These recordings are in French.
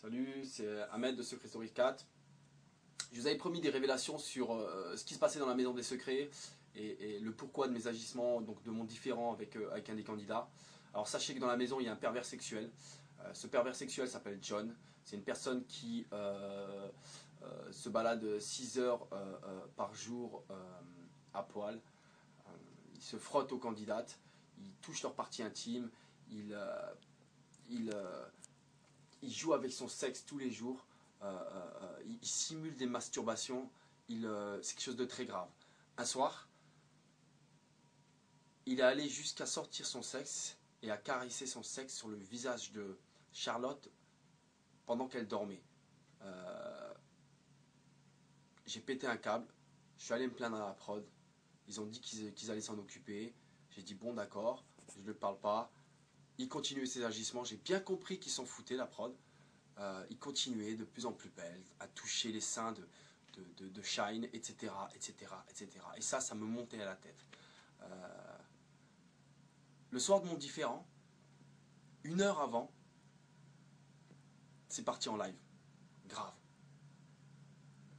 Salut, c'est Ahmed de Secret Story 4. Je vous avais promis des révélations sur ce qui se passait dans la maison des secrets et le pourquoi de mes agissements, donc de mon différend avec un des candidats. Alors sachez que dans la maison il y a un pervers sexuel. Ce pervers sexuel s'appelle John. C'est une personne qui se balade 6 heures par jour à poil. Il se frotte aux candidates, il touche leur partie intime, il joue avec son sexe tous les jours, il simule des masturbations, c'est quelque chose de très grave. Un soir, il est allé jusqu'à sortir son sexe et à caresser son sexe sur le visage de Charlotte pendant qu'elle dormait. J'ai pété un câble, je suis allé me plaindre à la prod, ils ont dit qu'ils allaient s'en occuper, j'ai dit bon d'accord, je ne parle pas. Il continuait ses agissements, j'ai bien compris qu'ils s'en foutaient la prod. Il continuait de plus en plus belle, à toucher les seins de Shine, etc., etc., etc. Et ça me montait à la tête. Le soir de mon différend, 1 heure avant, c'est parti en live. Grave.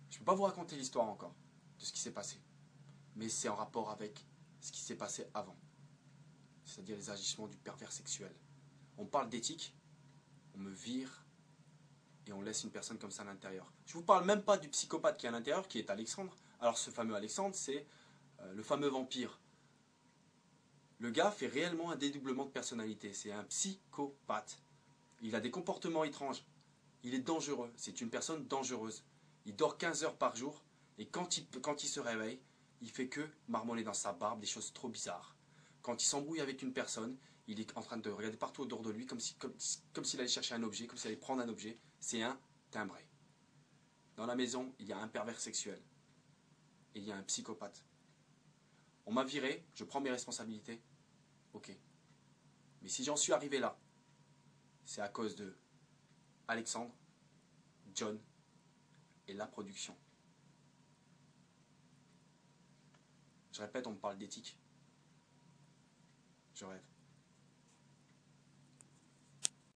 Je ne peux pas vous raconter l'histoire encore de ce qui s'est passé. Mais c'est en rapport avec ce qui s'est passé avant. C'est-à-dire les agissements du pervers sexuel. On parle d'éthique, on me vire et on laisse une personne comme ça à l'intérieur. Je ne vous parle même pas du psychopathe qui est à l'intérieur, qui est Alexandre. Alors ce fameux Alexandre, c'est le fameux vampire. Le gars fait réellement un dédoublement de personnalité. C'est un psychopathe. Il a des comportements étranges. Il est dangereux. C'est une personne dangereuse. Il dort 15 heures par jour. Et quand il se réveille, il fait que marmonner dans sa barbe des choses trop bizarres. Quand il s'embrouille avec une personne, il est en train de regarder partout autour de lui comme s'il allait chercher un objet, comme s'il allait prendre un objet. C'est un timbré. Dans la maison, il y a un pervers sexuel. Et il y a un psychopathe. On m'a viré, je prends mes responsabilités. Ok. Mais si j'en suis arrivé là, c'est à cause de Alexandre, John et la production. Je répète, on me parle d'éthique. Je rêve.